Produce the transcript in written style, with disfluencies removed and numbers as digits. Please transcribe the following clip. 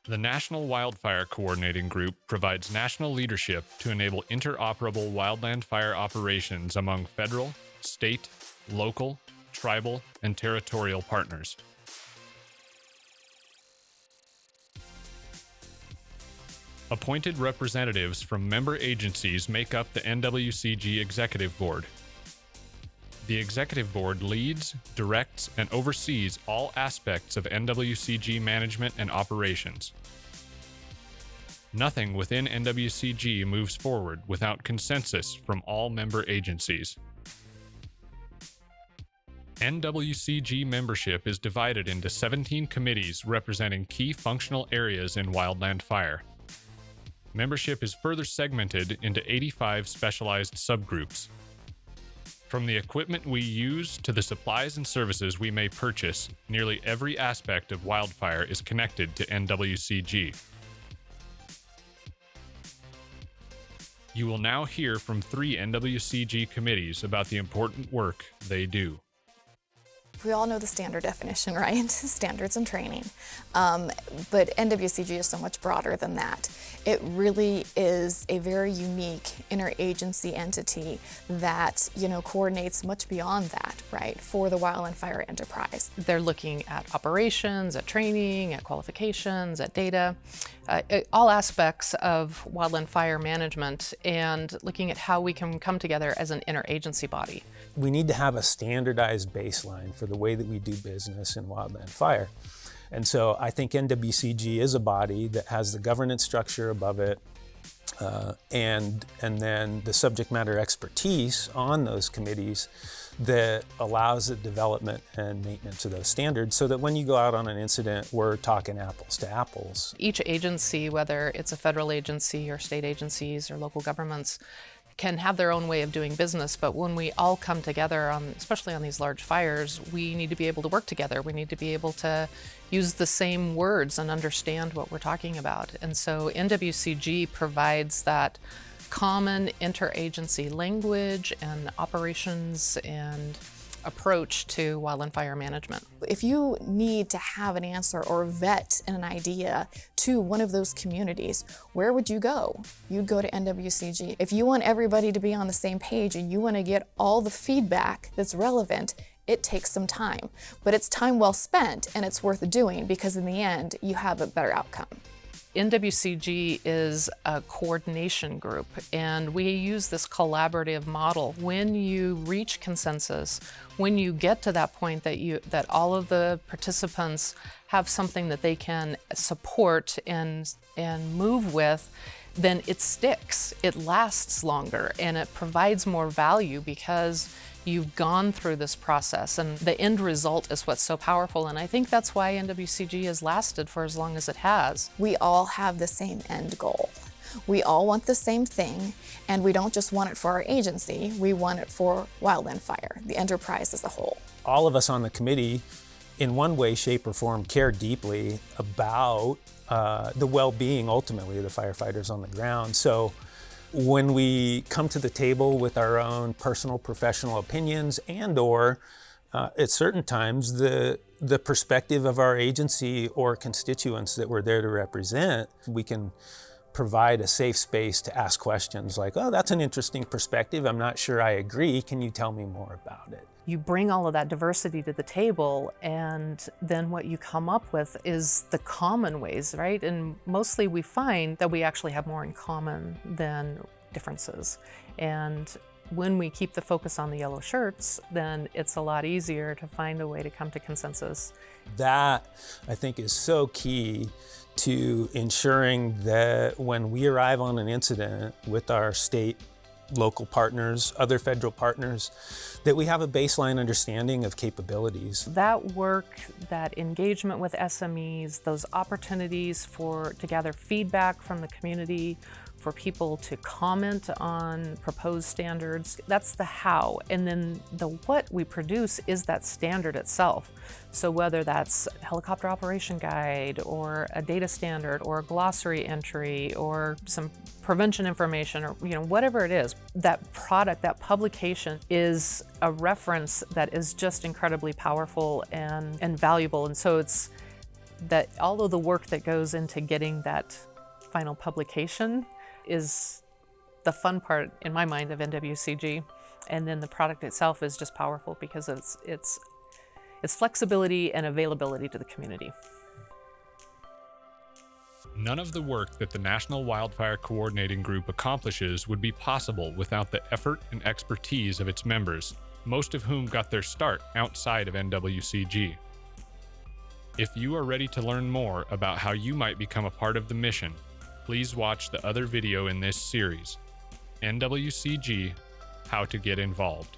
The National Wildfire Coordinating Group provides national leadership to enable interoperable wildland fire operations among federal, state, local, tribal, and territorial partners. Appointed representatives from member agencies make up the NWCG Executive Board. The Executive Board leads, directs, and oversees all aspects of NWCG management and operations. Nothing within NWCG moves forward without consensus from all member agencies. NWCG membership is divided into 17 committees representing key functional areas in wildland fire. Membership is further segmented into 85 specialized subgroups. From the equipment we use to the supplies and services we may purchase, nearly every aspect of wildfire is connected to NWCG. You will now hear from 3 NWCG committees about the important work they do. We all know the standard definition, right? Standards and training. But NWCG is so much broader than that. It really is a very unique interagency entity that, coordinates much beyond that, right, for the wildland fire enterprise. They're looking at operations, at training, at qualifications, at data, all aspects of wildland fire management, and looking at how we can come together as an interagency body. We need to have a standardized baseline for the way that we do business in wildland fire. And so I think NWCG is a body that has the governance structure above it, and then the subject matter expertise on those committees that allows the development and maintenance of those standards so that when you go out on an incident, we're talking apples to apples. Each agency, whether it's a federal agency or state agencies or local governments, can have their own way of doing business, but when we all come together, especially on these large fires, we need to be able to work together. We need to be able to use the same words and understand what we're talking about. And so NWCG provides that common interagency language and operations and approach to wildland fire management. If you need to have an answer or vet an idea to one of those communities, where would you go? You'd go to NWCG. If you want everybody to be on the same page and you want to get all the feedback that's relevant, it takes some time. But it's time well spent, and it's worth doing because in the end, you have a better outcome. NWCG is a coordination group, and we use this collaborative model. When you reach consensus, when you get to that point that all of the participants have something that they can support and move with, then it sticks, it lasts longer, and it provides more value because you've gone through this process, and the end result is what's so powerful. And I think that's why NWCG has lasted for as long as it has. We all have the same end goal. We all want the same thing, and we don't just want it for our agency, we want it for wildland fire, the enterprise as a whole. All of us on the committee, in one way, shape, or form, care deeply about the well-being, ultimately, of the firefighters on the ground. So when we come to the table with our own personal, professional opinions or at certain times the perspective of our agency or constituents that we're there to represent, we can provide a safe space to ask questions like, oh, that's an interesting perspective. I'm not sure I agree. Can you tell me more about it? You bring all of that diversity to the table, and then what you come up with is the common ways, right? And mostly we find that we actually have more in common than differences. And when we keep the focus on the yellow shirts, then it's a lot easier to find a way to come to consensus. That, I think, is so key to ensuring that when we arrive on an incident with our state, local partners, other federal partners, that we have a baseline understanding of capabilities. That work, that engagement with SMEs, those opportunities to gather feedback from the community, for people to comment on proposed standards, that's the how. And then the what we produce is that standard itself. So whether that's a helicopter operation guide or a data standard or a glossary entry or some prevention information or whatever it is, that product, that publication is a reference that is just incredibly powerful and valuable. And so that all of the work that goes into getting that final publication is the fun part in my mind of NWCG. And then the product itself is just powerful because of its flexibility and availability to the community. None of the work that the National Wildfire Coordinating Group accomplishes would be possible without the effort and expertise of its members, most of whom got their start outside of NWCG. If you are ready to learn more about how you might become a part of the mission, please watch the other video in this series, NWCG: How to Get Involved.